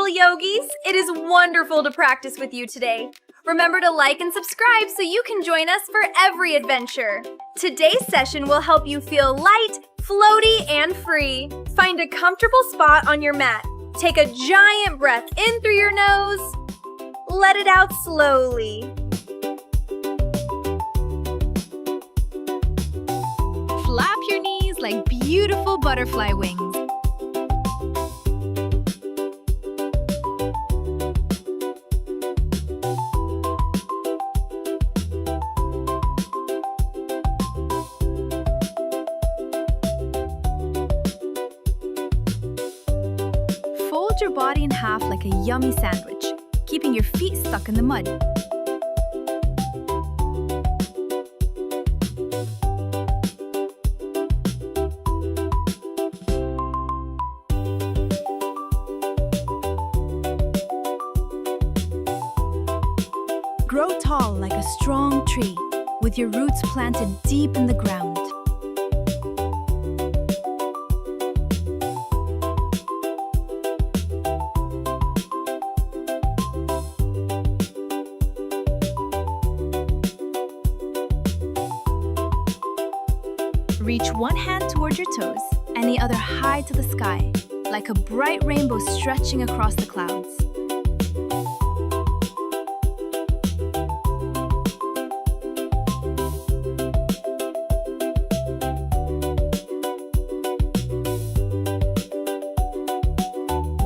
little yogis! It is wonderful to practice with you today. Remember to like and subscribe so you can join us for every adventure. Today's session will help you feel light, floaty, and free. Find a comfortable spot on your mat. Take a giant breath in through your nose. Let it out slowly. Flap your knees like beautiful butterfly wings. Fold your body in half like a yummy sandwich, keeping your feet stuck in the mud. Grow tall like a strong tree, with your roots planted deep in the ground. Reach one hand toward your toes and the other high to the sky, like a bright rainbow stretching across the clouds.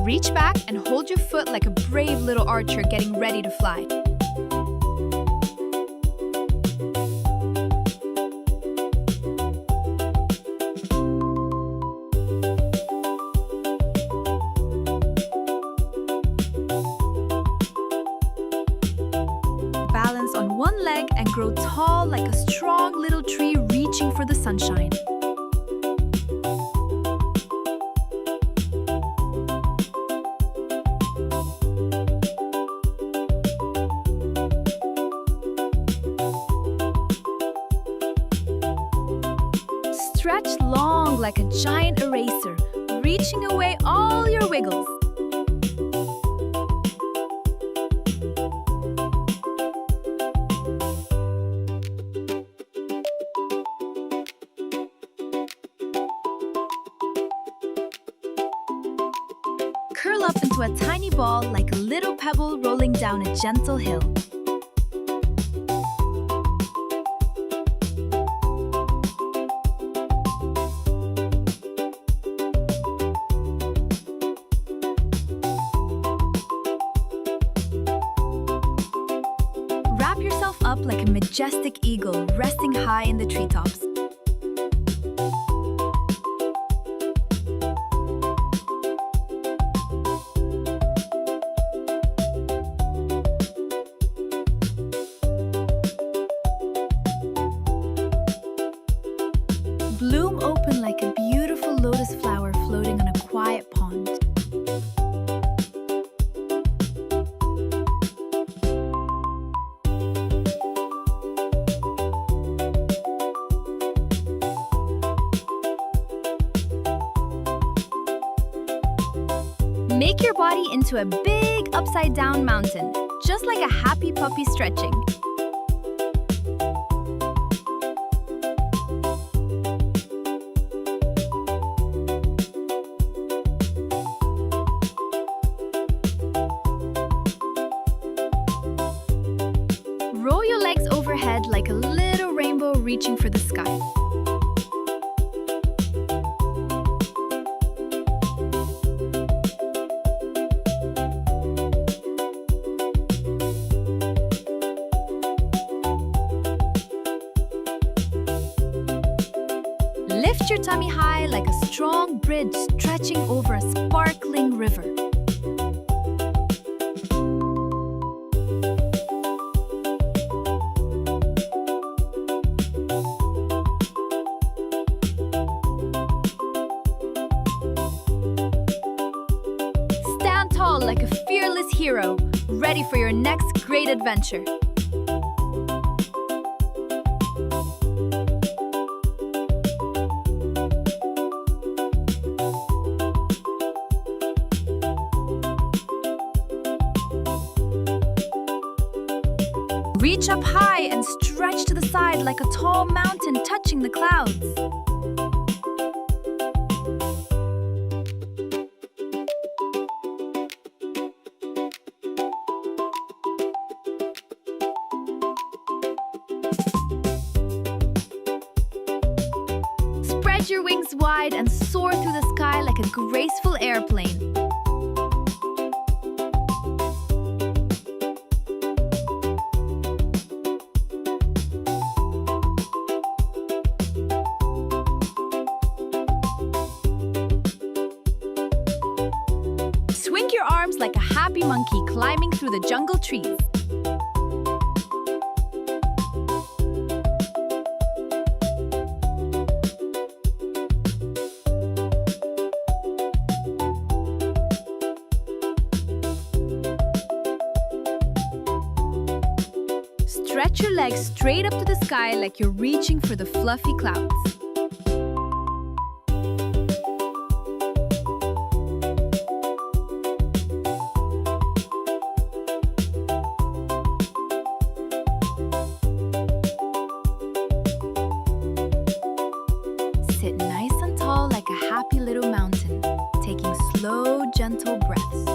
Reach back and hold your foot like a brave little archer getting ready to fly. Balance on one leg and grow tall like a strong little tree reaching for the sunshine. Stretch long like a giant eraser, reaching away all your wiggles. Curl up into a tiny ball like a little pebble rolling down a gentle hill. Wrap yourself up like a majestic eagle resting high in the treetops. Bloom open like a beautiful lotus flower floating on a quiet pond. Make your body into a big upside-down mountain, just like a happy puppy stretching. Roll your legs overhead like a little rainbow reaching for the sky. Lift your tummy high like a strong bridge stretching over a sparkling river. Stand tall like a fearless hero, ready for your next great adventure. Reach up high and stretch to the side like a tall mountain touching the clouds. Spread your wings wide and soar through the sky like a graceful airplane. Swing your arms like a happy monkey climbing through the jungle trees. Stretch your legs straight up to the sky like you're reaching for the fluffy clouds. Sit nice and tall like a happy little mountain, taking slow, gentle breaths.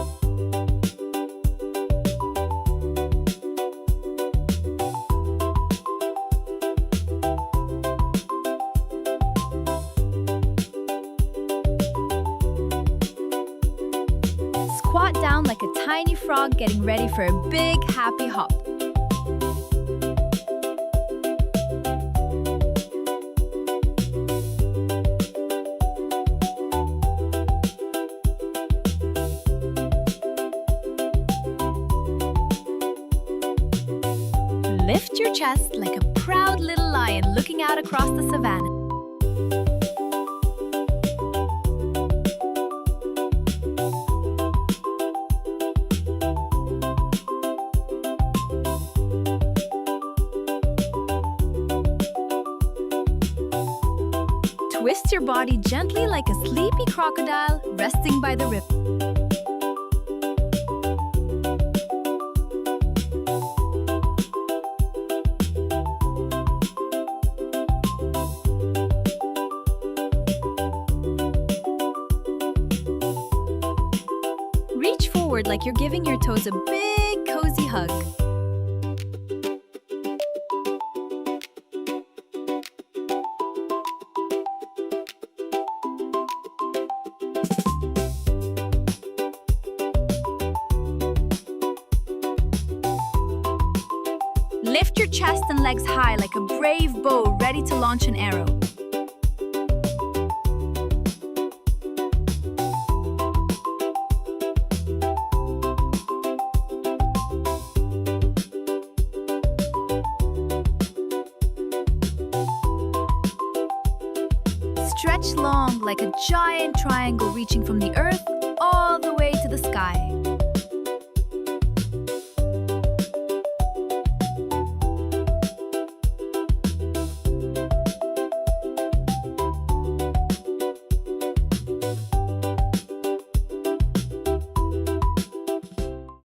Squat down like a tiny frog getting ready for a big, happy hop. Lift your chest like a proud little lion looking out across the savannah. Twist your body gently like a sleepy crocodile resting by the river. Reach forward like you're giving your toes a big, cozy hug. Lift your chest and legs high like a brave bow ready to launch an arrow. Stretch long like a giant triangle reaching from the earth all the way to the sky.